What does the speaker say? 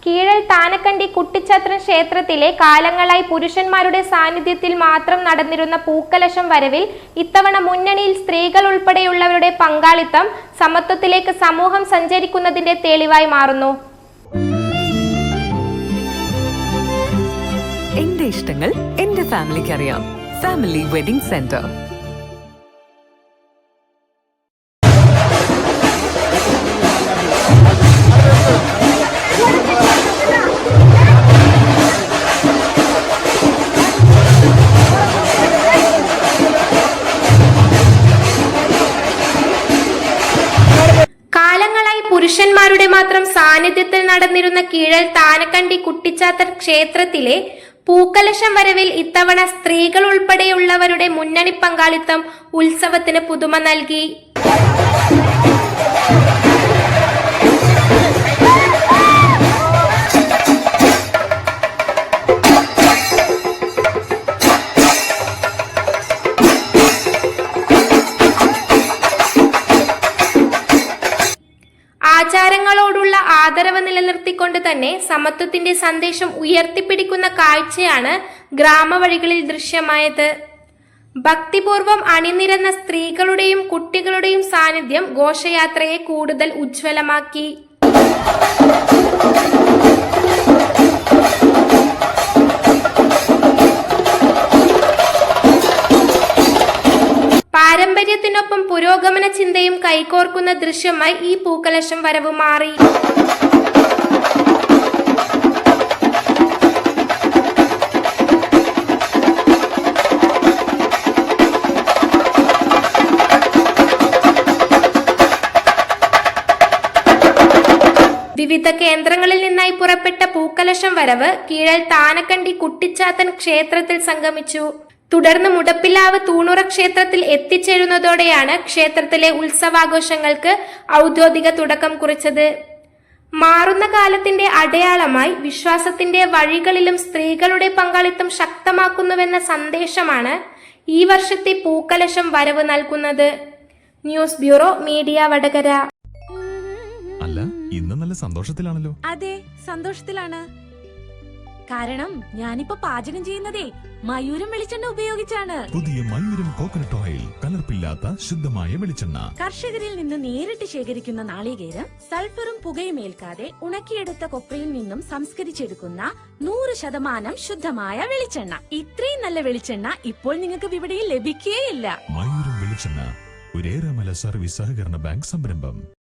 കീഴൽ താനക്കണ്ടി കുട്ടിച്ചാത്തൻ ക്ഷേത്രത്തിലെ കാലങ്ങളായി പുരുഷന്മാരുടെ സാന്നിധ്യത്തിൽ മാത്രം നടന്നിരുന്ന പൂക്കലശം വരവിൽ ഇത്തവണ മുന്നണിയിൽ സ്ത്രീകൾ ഉൾപ്പെടെയുള്ളവരുടെ പങ്കാളിത്തം സമത്വത്തിലേക്ക് സമൂഹം സഞ്ചരിക്കുന്നതിന്റെ തെളിവായി മാറുന്നു. എന്റെ ഇഷ്ടങ്ങൾ എന്റെ ഫാമിലിക്ക് അറിയാം. Family wedding centre. കാലങ്ങളായി പുരുഷന്മാരുടെ മാത്രം സാന്നിധ്യത്തിൽ നടന്നിരുന്ന കീഴൽ താനക്കണ്ടി കുട്ടിച്ചാത്തൻ ക്ഷേത്രത്തിലെ പൂക്കലശം വരവിൽ ഇത്തവണ സ്ത്രീകൾ ഉൾപ്പെടെയുള്ളവരുടെ മുന്നണി പങ്കാളിത്തം ഉത്സവത്തിന് പുതുമ നൽകി. ആചാരങ്ങളോടുള്ള ആദരവ് നിലനിർത്തിക്കൊണ്ട് തന്നെ സമത്വത്തിന്റെ സന്ദേശം ഉയർത്തിപ്പിടിക്കുന്ന കാഴ്ചയാണ് ഗ്രാമവഴികളിൽ ദൃശ്യമായത്. ഭക്തിപൂർവം അണിനിരന്ന സ്ത്രീകളുടെയും കുട്ടികളുടെയും സാന്നിധ്യം ഘോഷയാത്രയെ കൂടുതൽ ഉജ്ജ്വലമാക്കി. പാരമ്പര്യത്തിനൊപ്പം പുരോഗമന ചിന്തയും കൈകോർക്കുന്ന ദൃശ്യമായി ഈ പൂക്കലശം വരവ് മാറി. വിവിധ കേന്ദ്രങ്ങളിൽ നിന്നായി പുറപ്പെട്ട പൂക്കലശം വരവ് കീഴൽ താനക്കണ്ടി കുട്ടിച്ചാത്തൻ ക്ഷേത്രത്തിൽ സംഗമിച്ചു. തുടർന്ന് മുടപ്പിലാവ് തൂണുറ ക്ഷേത്രത്തിൽ എത്തിച്ചേരുന്നതോടെയാണ് ക്ഷേത്രത്തിലെ ഉത്സവാഘോഷങ്ങൾക്ക് ഔദ്യോഗിക തുടക്കം കുറിച്ചത്. മാറുന്ന കാലത്തിന്റെ അടയാളമായി വിശ്വാസത്തിന്റെ വഴികളിലും സ്ത്രീകളുടെ പങ്കാളിത്തം ശക്തമാക്കുന്നുവെന്ന സന്ദേശമാണ് ഈ വർഷത്തെ പൂക്കലശം വരവ് നൽകുന്നത്. News bureau, media Vadakara. അല്ല, ഇന്ന് നല്ല സന്തോഷത്തിലാണല്ലോ. അതെ, സന്തോഷത്തിലാണ്. കാരണം ഞാനിപ്പോ പാചകം ചെയ്യുന്നതേ മയൂരം വെളിച്ചെണ്ണ ഉപയോഗിച്ചാണ്. പുതിയ മയൂരം കോക്കനട്ട് ഓയിൽ, കലർപ്പില്ലാത്ത ശുദ്ധമായ വെളിച്ചെണ്ണ. കർഷകരിൽ നിന്ന് നേരിട്ട് ശേഖരിക്കുന്ന നാളികേരം സൾഫറും പുകയും ഏൽക്കാതെ ഉണക്കിയെടുത്ത കൊപ്രയിൽ നിന്നും സംസ്കരിച്ചെടുക്കുന്ന 100% ശുദ്ധമായ വെളിച്ചെണ്ണ. ഇത്രയും നല്ല വെളിച്ചെണ്ണ ഇപ്പോൾ നിങ്ങൾക്ക് വിപണിയിൽ ലഭിക്കുകയില്ല. മയൂരം വെളിച്ചെണ്ണ, ഒരു ഏറെമല സർവീസ് സഹകരണ ബാങ്ക് സംരംഭം.